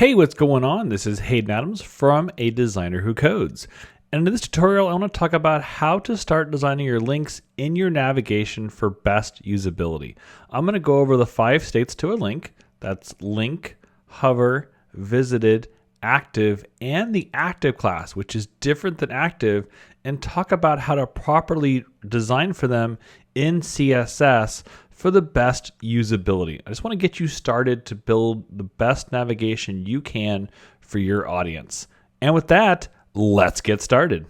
Hey, what's going on? This is Haydn Adams from A Designer Who Codes. And in this tutorial, I want to talk about how to start designing your links in your navigation for best usability. I'm going to go over the 5 states to a link. That's link, hover, visited, active, and the active class, which is different than active, and talk about how to properly design for them in CSS for the best usability. I just want to get you started to build the best navigation you can for your audience. And with that, let's get started.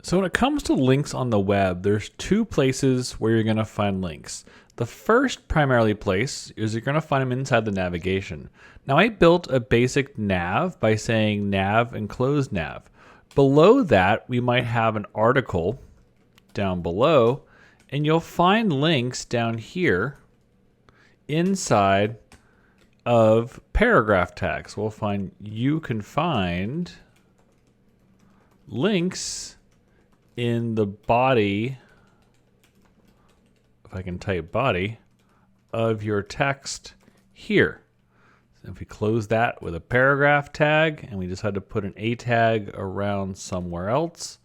So when it comes to links on the web, there's 2 places where you're going to find links. The first primarily place is you're going to find them inside the navigation. Now I built a basic nav by saying nav and close nav. Below that, we might have an article down below, and you'll find links down here inside of paragraph tags. We'll find you can find links in the body, if I can type body, of your text here. So if we close that with a paragraph tag and we decide to put an A tag around somewhere else,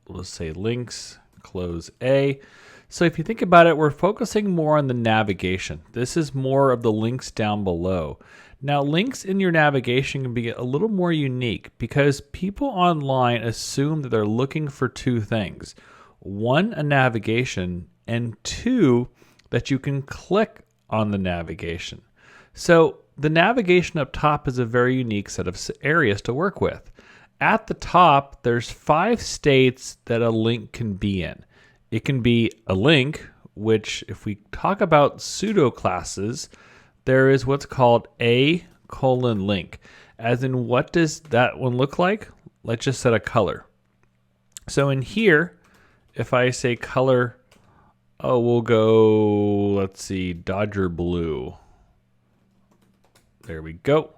we'll just say links, close A. So if you think about it, we're focusing more on the navigation. This is more of the links down below. Now, links in your navigation can be a little more unique because people online assume that they're looking for 2 things. 1, a navigation, and 2, that you can click on the navigation. So the navigation up top is a very unique set of areas to work with. At the top, there's 5 states that a link can be in. It can be a link, which if we talk about pseudo-classes, there is what's called a:*link. As in, what does that one look like? Let's just set a color. So in here, if I say color, we'll go, let's see, Dodger blue. There we go.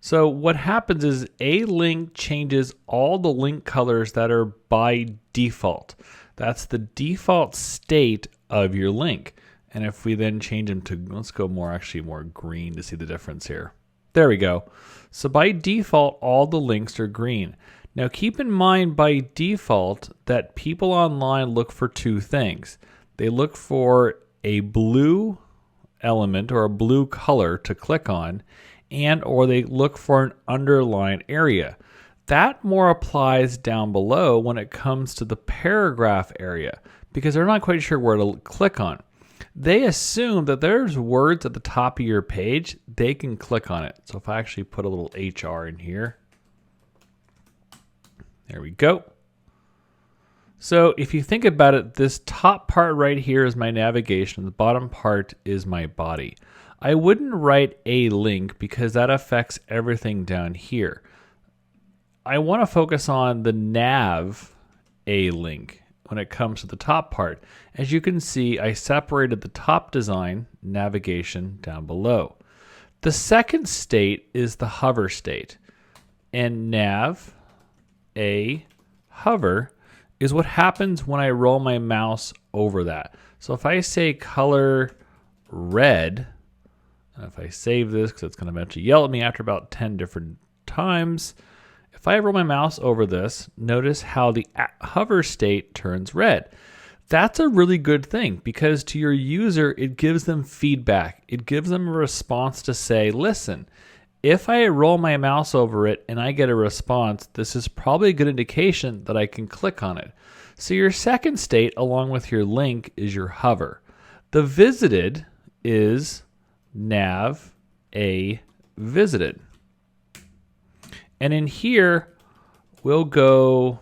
So what happens is a link changes all the link colors that are by default. That's the default state of your link. And if we then change them to, let's go more green to see the difference here. There we go. So by default, all the links are green. Now keep in mind by default that people online look for 2 things. They look for a blue element or a blue color to click on, and or they look for an underline area. That more applies down below when it comes to the paragraph area because they're not quite sure where to click on. They assume that there's words at the top of your page, they can click on it. So if I actually put a little HR in here, there we go. So if you think about it, this top part right here is my navigation. The bottom part is my body. I wouldn't write a link because that affects everything down here. I want to focus on the nav a link when it comes to the top part. As you can see, I separated the top design, navigation, down below. The second state is the hover state. And nav a hover is what happens when I roll my mouse over that. So if I say color red, and if I save this because it's going to eventually yell at me after about 10 different times, if I roll my mouse over this, notice how the hover state turns red. That's a really good thing because to your user, it gives them feedback. It gives them a response to say, listen, if I roll my mouse over it and I get a response, this is probably a good indication that I can click on it. So your second state, along with your link, is your hover. The visited is nav a visited. And in here, we'll go,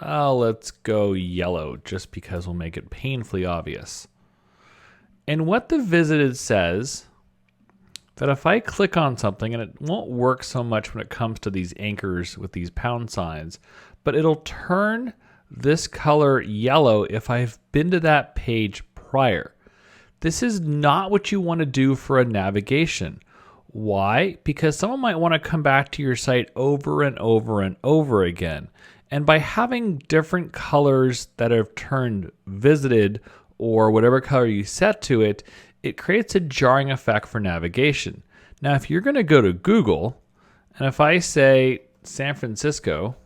let's go yellow just because we'll make it painfully obvious. And what the visited says, that if I click on something, and it won't work so much when it comes to these anchors with these pound signs, but it'll turn this color yellow if I've been to that page prior. This is not what you want to do for a navigation. Why? Because someone might want to come back to your site over and over and over again. And by having different colors that have turned visited or whatever color you set to it, it creates a jarring effect for navigation. Now, if you're going to go to Google, and if I say San Francisco,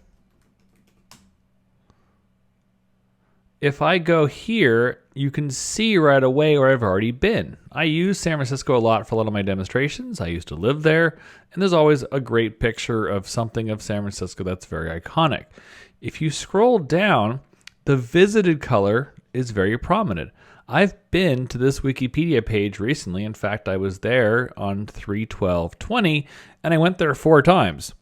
if I go here, you can see right away where I've already been. I use San Francisco a lot for a lot of my demonstrations. I used to live there, and there's always a great picture of something of San Francisco that's very iconic. If you scroll down, the visited color is very prominent. I've been to this Wikipedia page recently. In fact, I was there on 3/12/20, and I went there 4 times.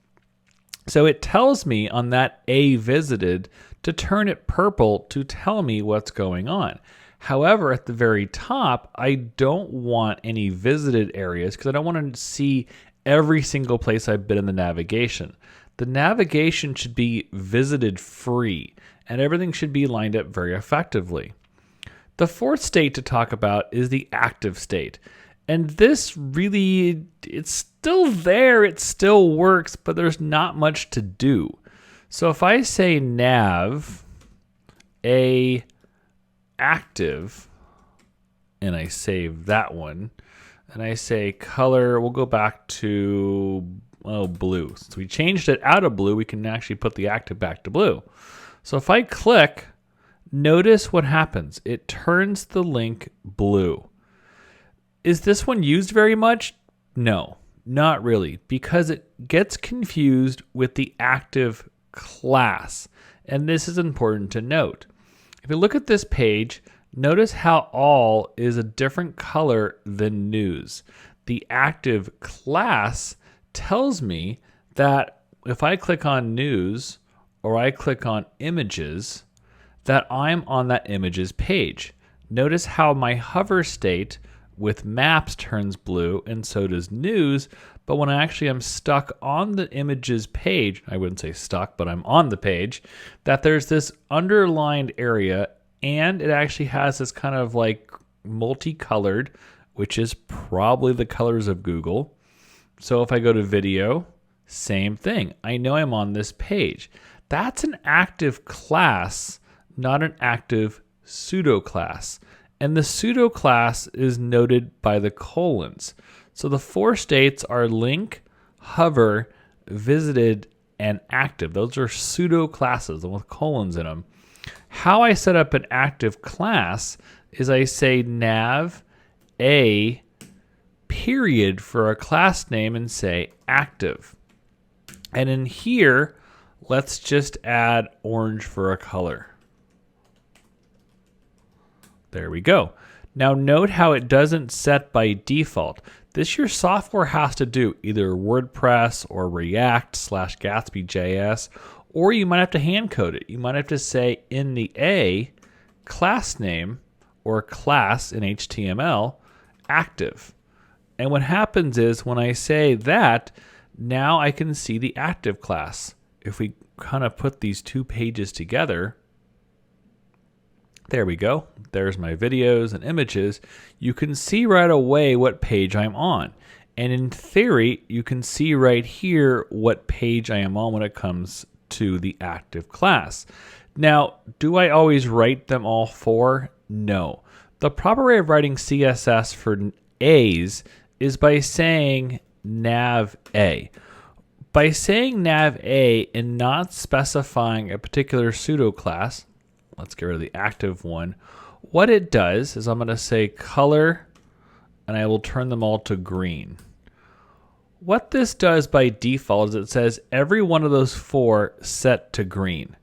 So it tells me on that A visited to turn it purple to tell me what's going on. However, at the very top, I don't want any visited areas because I don't want to see every single place I've been in the navigation. The navigation should be visited free, and everything should be lined up very effectively. The fourth state to talk about is the active state. And this really, it's still there, it still works, but there's not much to do. So if I say nav a.active, and I save that one, and I say color, we'll go back to blue. Since we changed it out of blue, we can actually put the active back to blue. So if I click, notice what happens. It turns the link blue. Is this one used very much? No, not really, because it gets confused with the active class. And this is important to note. If you look at this page, notice how all is a different color than news. The active class tells me that if I click on news or I click on images, that I'm on that images page. Notice how my hover state with maps turns blue, and so does news, but when I actually am stuck on the images page, I wouldn't say stuck, but I'm on the page, that there's this underlined area, and it actually has this kind of like multicolored, which is probably the colors of Google. So if I go to video, same thing. I know I'm on this page. That's an active class, not an active pseudo-class. And the pseudo-class is noted by the colons. So the 4 states are link, hover, visited, and active. Those are pseudo-classes with colons in them. How I set up an active class is I say nav a period for a class name and say active. And in here, let's just add orange for a color. There we go. Now note how it doesn't set by default. This your software has to do, either WordPress or React/Gatsby.js, or you might have to hand code it. You might have to say in the A, class name or class in HTML, active. And what happens is when I say that, now I can see the active class. If we kind of put these 2 pages together, there we go. There's my videos and images. You can see right away what page I'm on. And in theory, you can see right here what page I am on when it comes to the active class. Now, do I always write them all 4? No. The proper way of writing CSS for A's is by saying nav A. By saying nav A and not specifying a particular pseudo class, let's get rid of the active one. What it does is I'm going to say color, and I will turn them all to green. What this does by default is it says every one of those 4 set to green.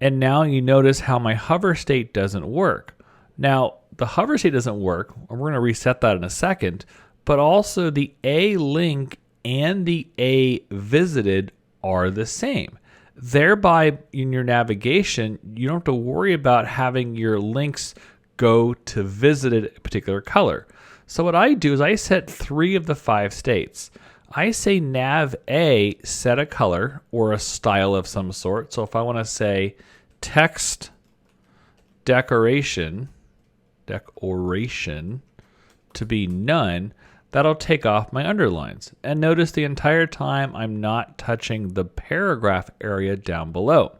And now you notice how my hover state doesn't work. Now, the hover state doesn't work, and we're going to reset that in a second, but also the A link and the A visited are the same. Thereby, in your navigation, you don't have to worry about having your links go to visited a particular color. So what I do is I set 3 of the 5 states. I say nav A set a color or a style of some sort. So if I want to say text decoration to be none, that'll take off my underlines. And notice the entire time I'm not touching the paragraph area down below.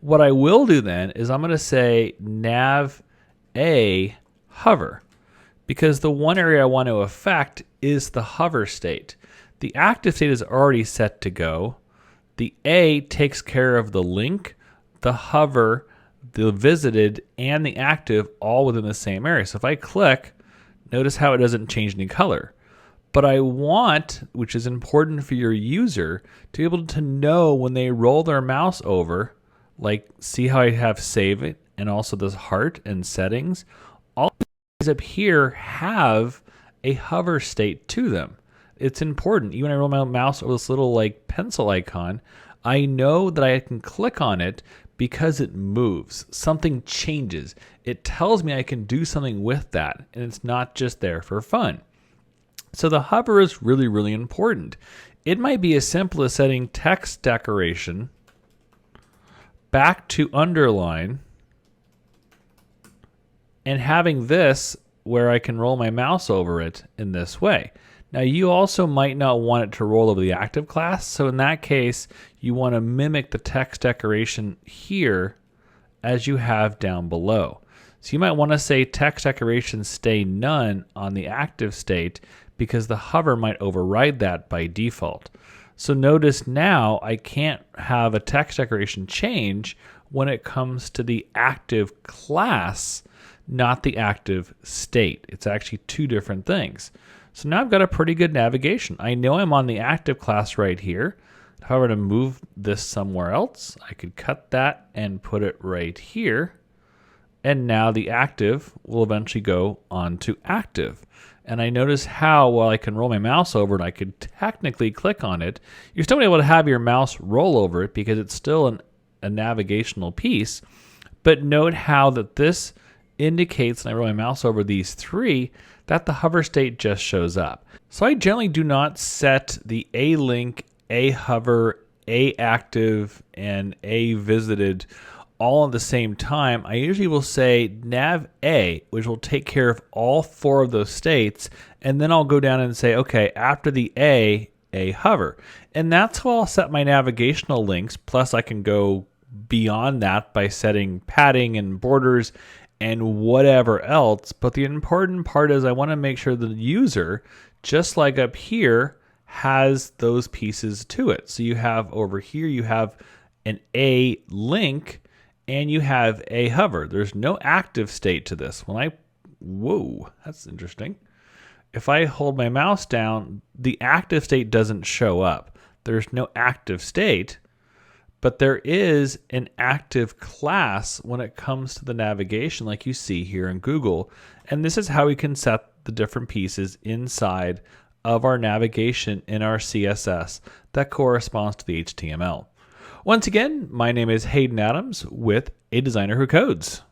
What I will do then is I'm going to say nav a hover, because the one area I want to affect is the hover state. The active state is already set to go. The A takes care of the link, the hover, the visited, and the active all within the same area. So if I click, notice how it doesn't change any color. But I want, which is important for your user, to be able to know when they roll their mouse over, like see how I have save it and also this heart and settings. All these up here have a hover state to them. It's important. Even when I roll my mouse over this little like pencil icon, I know that I can click on it because it moves. Something changes. It tells me I can do something with that, and it's not just there for fun. So the hover is really, really important. It might be as simple as setting text decoration back to underline and having this where I can roll my mouse over it in this way. Now you also might not want it to roll over the active class, so in that case you want to mimic the text decoration here as you have down below. So you might want to say text decoration stay none on the active state because the hover might override that by default. So notice now I can't have a text decoration change when it comes to the active class, not the active state. It's actually two different things. So now I've got a pretty good navigation. I know I'm on the active class right here. If I were to move this somewhere else, I could cut that and put it right here. And now the active will eventually go onto active. And I notice how, while I can roll my mouse over and I could technically click on it, you're still able to have your mouse roll over it because it's still a navigational piece. But note how that this indicates, when I roll my mouse over these three, that the hover state just shows up. So I generally do not set the A link, A hover, A active, and A visited all at the same time. I usually will say nav A, which will take care of all four of those states, and then I'll go down and say, okay, after the A hover. And that's how I'll set my navigational links, plus I can go beyond that by setting padding and borders and whatever else. But the important part is I want to make sure the user, just like up here, has those pieces to it. So you have over here, you have an A link and you have a hover. There's no active state to this. Whoa, that's interesting. If I hold my mouse down, the active state doesn't show up. There's no active state, but there is an active class when it comes to the navigation like you see here in Google. And this is how we can set the different pieces inside of our navigation in our CSS that corresponds to the HTML. Once again, my name is Haydn Adams with A Designer Who Codes.